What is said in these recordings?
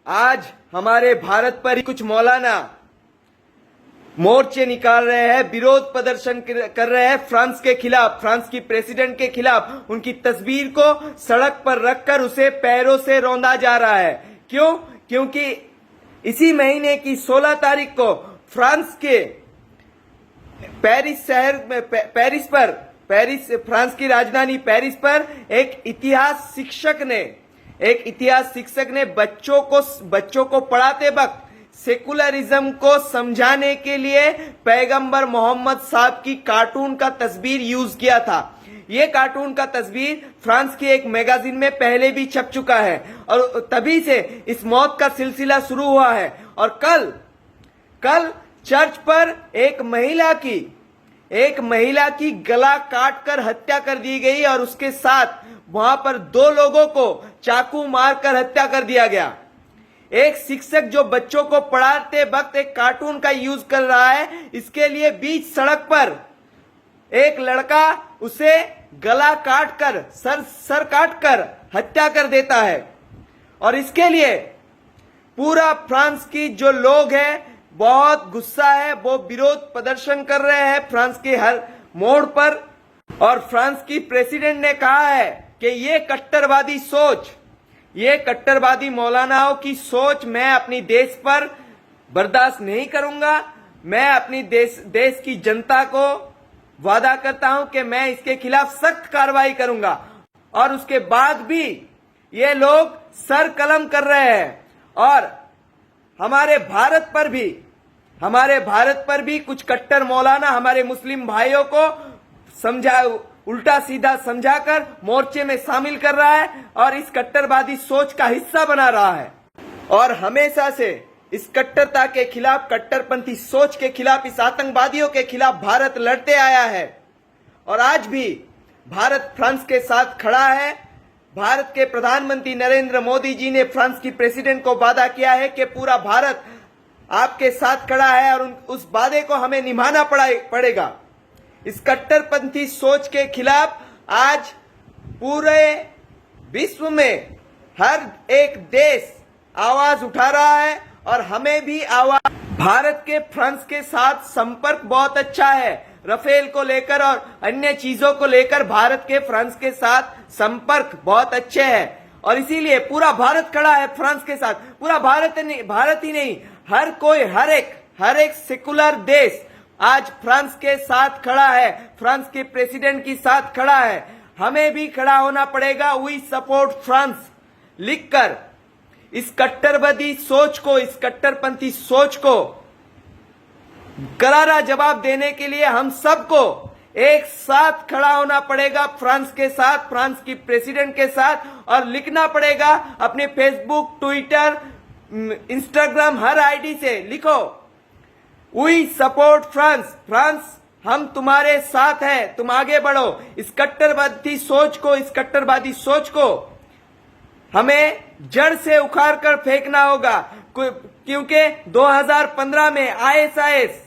आज हमारे भारत पर ही कुछ मौलाना मोर्चे निकाल रहे हैं, विरोध प्रदर्शन कर रहे हैं फ्रांस के खिलाफ, फ्रांस की प्रेसिडेंट के खिलाफ। उनकी तस्वीर को सड़क पर रखकर उसे पैरों से रौंदा जा रहा है। क्यों? क्योंकि इसी महीने की 16 तारीख को फ्रांस के पेरिस शहर में फ्रांस की राजधानी पेरिस पर एक इतिहास शिक्षक ने बच्चों को पढ़ाते वक्त सेकुलरिज्म को समझाने के लिए पैगंबर मोहम्मद साहब की कार्टून का तस्वीर यूज किया था। ये कार्टून का तस्वीर फ्रांस की एक मैगजीन में पहले भी छप चुका है और तभी से इस मौत का सिलसिला शुरू हुआ है। और कल चर्च पर एक महिला की गला काटकर हत्या कर दी गई और उसके साथ वहां पर 2 लोगों को चाकू मारकर हत्या कर दिया गया। एक शिक्षक जो बच्चों को पढ़ाते वक्त एक कार्टून का यूज कर रहा है, इसके लिए बीच सड़क पर एक लड़का उसे गला काटकर सर काटकर हत्या कर देता है। और इसके लिए पूरा फ्रांस की जो लोग हैं बहुत गुस्सा है, वो विरोध प्रदर्शन कर रहे हैं फ्रांस के हर मोड़ पर। और फ्रांस की प्रेसिडेंट ने कहा है कि ये कट्टरवादी मौलानाओं की सोच मैं अपनी देश पर बर्दाश्त नहीं करूंगा। मैं अपनी देश की जनता को वादा करता हूं कि मैं इसके खिलाफ सख्त कार्रवाई करूंगा। और उसके बाद भी ये लोग सर कलम कर रहे हैं। और हमारे भारत पर भी कुछ कट्टर मौलाना हमारे मुस्लिम भाइयों को उल्टा सीधा समझाकर मोर्चे में शामिल कर रहा है और इस कट्टरवादी सोच का हिस्सा बना रहा है। और हमेशा से इस कट्टरता के खिलाफ, कट्टरपंथी सोच के खिलाफ, इस आतंकवादियों के खिलाफ भारत लड़ते आया है। और आज भी भारत फ्रांस के साथ खड़ा है। भारत के प्रधानमंत्री नरेंद्र मोदी जी ने फ्रांस की प्रेसिडेंट को वादा किया है कि पूरा भारत आपके साथ खड़ा है और उस वादे को हमें निभाना पड़ेगा। इस कट्टरपंथी सोच के खिलाफ आज पूरे विश्व में हर एक देश आवाज उठा रहा है और हमें भी आवाज। भारत के फ्रांस के साथ संपर्क बहुत अच्छा है। राफेल को लेकर और अन्य चीजों को लेकर भारत के फ्रांस के साथ संपर्क बहुत अच्छे हैं और इसीलिए पूरा भारत खड़ा है फ्रांस के साथ। पूरा भारत ही नहीं, हर एक सेकुलर देश आज फ्रांस के साथ खड़ा है, फ्रांस के प्रेसिडेंट के साथ खड़ा है। हमें भी खड़ा होना पड़ेगा। वी सपोर्ट फ्रांस लिखकर इस कट्टरवादी सोच को, इस कट्टरपंथी सोच को करारा जवाब देने के लिए हम सबको एक साथ खड़ा होना पड़ेगा फ्रांस के साथ, फ्रांस की प्रेसिडेंट के साथ। और लिखना पड़ेगा अपने फेसबुक, ट्विटर, इंस्टाग्राम हर आईडी से लिखो, वी सपोर्ट फ्रांस, फ्रांस हम तुम्हारे साथ हैं, तुम आगे बढ़ो। इस कट्टरवादी सोच को हमें जड़ से उखाड़ कर फेंकना होगा। क्योंकि 2015 में आईएसआईएस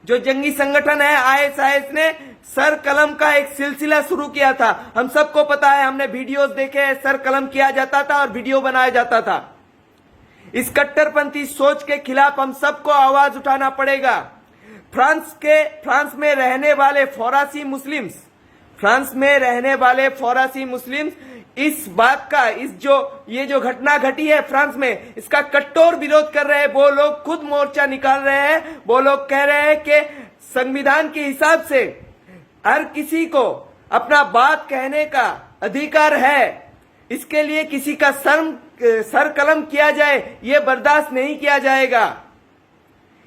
जो जंगी संगठन है, आईएसआईएस ने सर कलम का एक सिलसिला शुरू किया था। हम सबको पता है, हमने वीडियोस देखे, सर कलम किया जाता था और वीडियो बनाया जाता था। इस कट्टरपंथी सोच के खिलाफ हम सबको आवाज उठाना पड़ेगा। फ्रांस में रहने वाले फौरासी मुस्लिम्स इस बात का, ये जो घटना घटी है फ्रांस में, इसका कट्टर विरोध कर रहे हैं। वो लोग खुद मोर्चा निकाल रहे हैं। वो लोग कह रहे हैं कि संविधान के हिसाब से हर किसी को अपना बात कहने का अधिकार है। इसके लिए किसी का सर कलम किया जाए, ये बर्दाश्त नहीं किया जाएगा।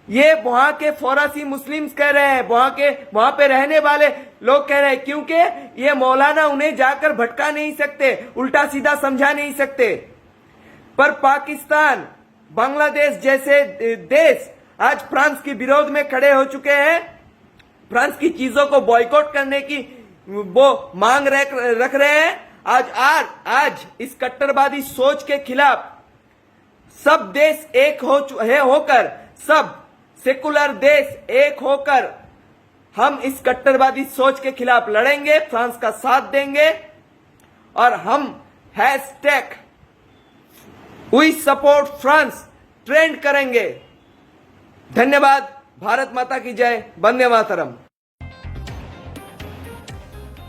ये वहां के फौरासी मुस्लिम्स कह रहे हैं, वहां पे रहने वाले लोग कह रहे हैं, क्योंकि ये मौलाना उन्हें जाकर भटका नहीं सकते, उल्टा सीधा समझा नहीं सकते। पर पाकिस्तान, बांग्लादेश जैसे देश आज फ्रांस के विरोध में खड़े हो चुके हैं। फ्रांस की चीजों को बॉयकॉट करने की वो मांग रख रहे हैं। आज इस कट्टरवादी सोच के खिलाफ सब देश होकर, सब सेकुलर देश एक होकर हम इस कट्टरवादी सोच के खिलाफ लड़ेंगे, फ्रांस का साथ देंगे और हम वी सपोर्ट फ्रांस, ट्रेंड करेंगे। धन्यवाद। भारत माता की जय। वंदे मातरम।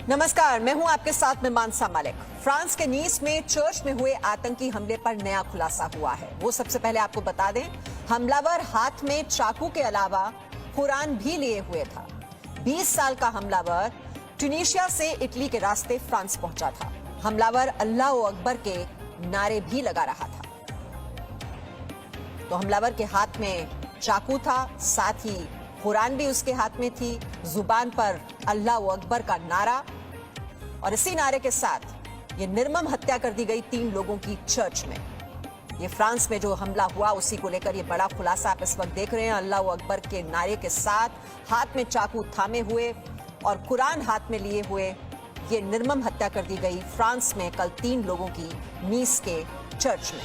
नमस्कार, मैं हूं आपके साथ में मानसा मालिक। फ्रांस के नीस में चर्च में हुए आतंकी हमले पर नया खुलासा हुआ है। वो सबसे पहले आपको बता दें, हमलावर हाथ में चाकू के अलावा कुरान भी लिए हुए था। 20 साल का हमलावर ट्यूनीशिया से इटली के रास्ते फ्रांस पहुंचा था। हमलावर अल्लाह अकबर के नारे भी लगा रहा था। तो हमलावर के हाथ में चाकू था, साथ ही कुरान भी उसके हाथ में थी, जुबान पर अल्लाह अकबर का नारा, और इसी नारे के साथ ये निर्मम हत्या कर दी गई 3 लोगों की चर्च में। ये फ्रांस में जो हमला हुआ उसी को लेकर ये बड़ा खुलासा आप इस वक्त देख रहे हैं। अल्लाह अकबर के नारे के साथ हाथ में चाकू थामे हुए और कुरान हाथ में लिए हुए ये निर्मम हत्या कर दी गई फ्रांस में कल 3 लोगों की नीस के चर्च में।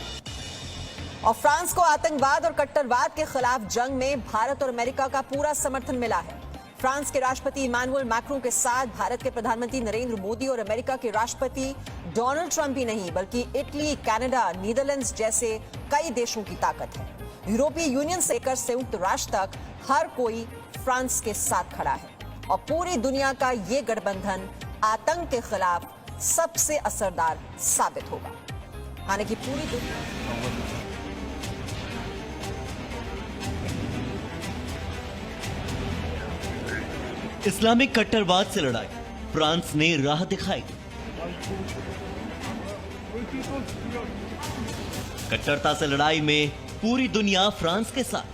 और फ्रांस को आतंकवाद और कट्टरवाद के खिलाफ जंग में भारत और अमेरिका का पूरा समर्थन मिला है। फ्रांस के राष्ट्रपति इमानुएल मैक्रों के साथ भारत के प्रधानमंत्री नरेंद्र मोदी और अमेरिका के राष्ट्रपति डोनाल्ड ट्रंप ही नहीं, बल्कि इटली, कनाडा, नीदरलैंड्स जैसे कई देशों की ताकत है। यूरोपीय यूनियन से लेकर संयुक्त राष्ट्र तक हर कोई फ्रांस के साथ खड़ा है और पूरी दुनिया का ये गठबंधन आतंक के खिलाफ सबसे असरदार साबित होगा। हालांकि पूरी दुनिया इस्लामिक कट्टरवाद से लड़ाई, फ्रांस ने राह दिखाई। कट्टरता से लड़ाई में पूरी दुनिया फ्रांस के साथ।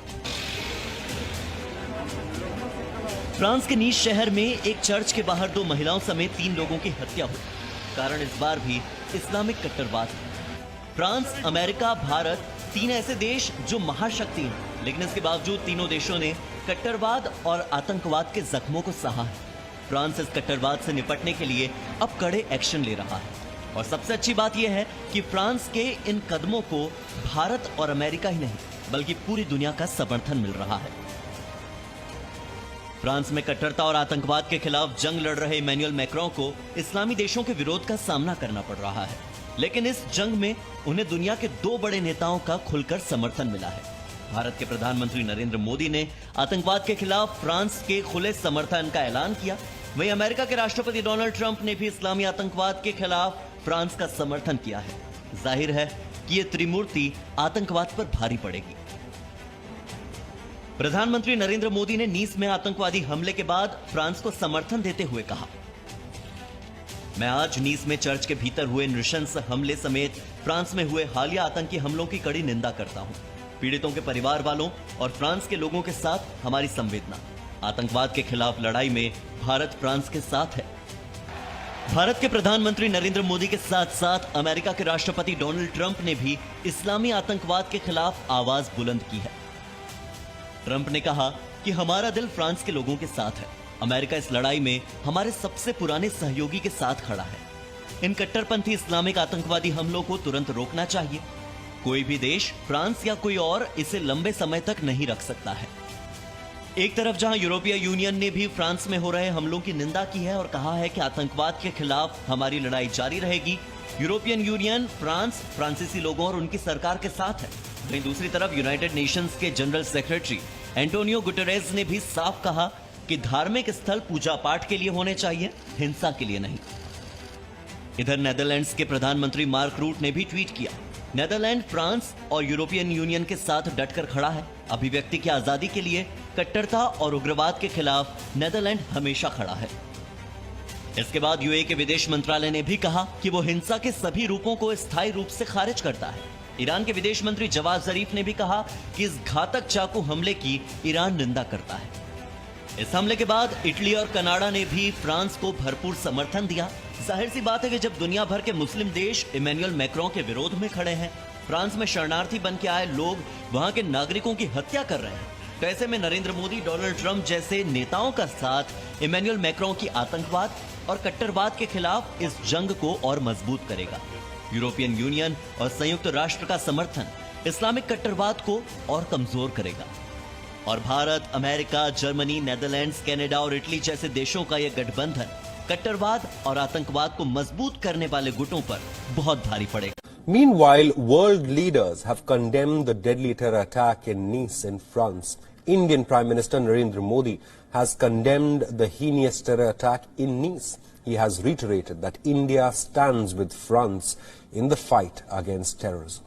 फ्रांस के नीस शहर में एक चर्च के बाहर 2 महिलाओं समेत 3 लोगों की हत्या हुई। कारण इस बार भी इस्लामिक कट्टरवाद है। फ्रांस, अमेरिका, भारत 3 ऐसे देश जो महाशक्ति हैं, लेकिन इसके बावजूद तीनों देशों ने कट्टरवाद और आतंकवाद के जख्मों को सहा है। फ्रांस इस कट्टरवाद से निपटने के लिए अब कड़े एक्शन ले रहा है। और सबसे अच्छी बात यह है कि फ्रांस के इन कदमों को भारत और अमेरिका ही नहीं, बल्कि पूरी दुनिया का समर्थन मिल रहा है। फ्रांस में कट्टरता और आतंकवाद के खिलाफ जंग लड़ रहे इमैनुएल मैक्रों को इस्लामी देशों के विरोध का सामना करना पड़ रहा है, लेकिन इस जंग में उन्हें दुनिया के 2 बड़े नेताओं का खुलकर समर्थन मिला है। भारत के प्रधानमंत्री नरेंद्र मोदी ने आतंकवाद के खिलाफ फ्रांस के खुले समर्थन का ऐलान किया। वहीं अमेरिका के राष्ट्रपति डोनाल्ड ट्रंप ने भी इस्लामी आतंकवाद के खिलाफ फ्रांस का समर्थन किया है। जाहिर है कि ये त्रिमूर्ति आतंकवाद पर भारी पड़ेगी। प्रधानमंत्री नरेंद्र मोदी ने नीस में आतंकवादी हमले के बाद फ्रांस को समर्थन देते हुए कहा, मैं आज नीस में चर्च के भीतर हुए नृशंस हमले समेत फ्रांस में हुए हालिया आतंकी हमलों की कड़ी निंदा करता हूं। पीड़ितों के परिवार वालों और फ्रांस के लोगों के साथ हमारी संवेदना। आतंकवाद के खिलाफ लड़ाई में भारत फ्रांस के साथ है। भारत के प्रधानमंत्री नरेंद्र मोदी के साथ साथ अमेरिका के राष्ट्रपति डोनाल्ड ट्रंप ने भी इस्लामी आतंकवाद के खिलाफ आवाज बुलंद की है। ट्रंप ने कहा कि हमारा दिल फ्रांस के लोगों के साथ है। अमेरिका इस लड़ाई में हमारे सबसे पुराने सहयोगी के साथ खड़ा है। इन कट्टरपंथी इस्लामिक आतंकवादी हमलों को तुरंत रोकना चाहिए। कोई भी देश, फ्रांस या कोई और, इसे लंबे समय तक नहीं रख सकता है। एक तरफ जहां यूरोपीय यूनियन ने भी फ्रांस में हो रहे हमलों की निंदा की है और कहा है कि आतंकवाद के खिलाफ हमारी लड़ाई जारी रहेगी। यूरोपियन यूनियन फ्रांस, फ्रांसीसी लोगों और उनकी सरकार के साथ है। वहीं दूसरी तरफ यूनाइटेड नेशंस के जनरल सेक्रेटरी एंटोनियो गुटेरेस ने भी साफ कहा कि धार्मिक स्थल पूजा पाठ के लिए होने चाहिए, हिंसा के लिए नहीं। इधर नेदरलैंड्स के प्रधानमंत्री मार्क रूट ने भी ट्वीट किया, नेदरलैंड फ्रांस और यूरोपियन यूनियन के साथ डटकर खड़ा है। अभिव्यक्ति की आजादी के लिए, कट्टरता और उग्रवाद के खिलाफ नेदरलैंड हमेशा खड़ा है। इसके बाद यूएई के विदेश मंत्रालय ने भी कहा कि वो हिंसा के सभी रूपों को स्थायी रूप से खारिज करता है। ईरान के विदेश मंत्री जवाद जरीफ ने भी कहा कि इस घातक चाकू हमले की ईरान निंदा करता है। इस हमले के बाद इटली और कनाडा ने भी फ्रांस को भरपूर समर्थन दिया। जाहिर सी बात है कि जब दुनिया भर के मुस्लिम देश इमैनुएल मैक्रों के विरोध में खड़े हैं, फ्रांस में शरणार्थी बन के आए लोग वहां के नागरिकों की हत्या कर रहे हैं, तो ऐसे में नरेंद्र मोदी, डोनाल्ड ट्रंप जैसे नेताओं का साथ इमैनुएल मैक्रों की आतंकवाद और कट्टरवाद के खिलाफ इस जंग को और मजबूत करेगा। यूरोपियन यूनियन और संयुक्त राष्ट्र का समर्थन इस्लामिक कट्टरवाद को और कमजोर करेगा। और Bharat, America, Germany, Netherlands, Canada और इटली जैसे देशों का यह गठबंधन कट्टरवाद और आतंकवाद को मजबूत करने वाले गुटों पर बहुत भारी पड़ेगा। Meanwhile, world leaders have condemned the deadly terror attack in Nice in France. Indian Prime Minister Narendra Modi has condemned the heinous terror attack in Nice. He has reiterated that India stands with France in the fight against terrorism.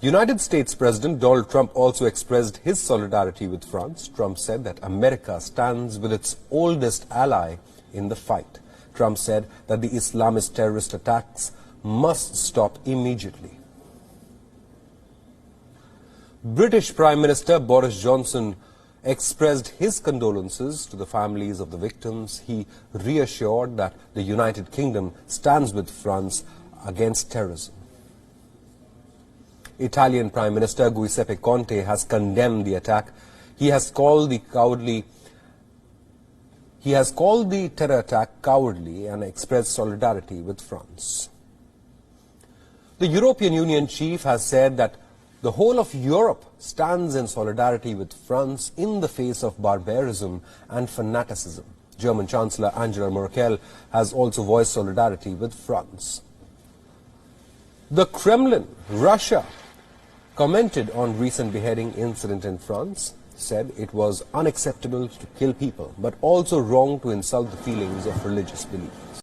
United States President Donald Trump also expressed his solidarity with France. Trump said that America stands with its oldest ally in the fight. Trump said that the Islamist terrorist attacks must stop immediately. British Prime Minister Boris Johnson expressed his condolences to the families of the victims. He reassured that the United Kingdom stands with France against terrorism. Italian Prime Minister Giuseppe Conte has condemned the attack. He has called the terror attack cowardly and expressed solidarity with France. The European Union chief has said that the whole of Europe stands in solidarity with France in the face of barbarism and fanaticism. German Chancellor Angela Merkel has also voiced solidarity with France. The Kremlin, Russia, commented on recent beheading incident in France, said it was unacceptable to kill people, but also wrong to insult the feelings of religious believers.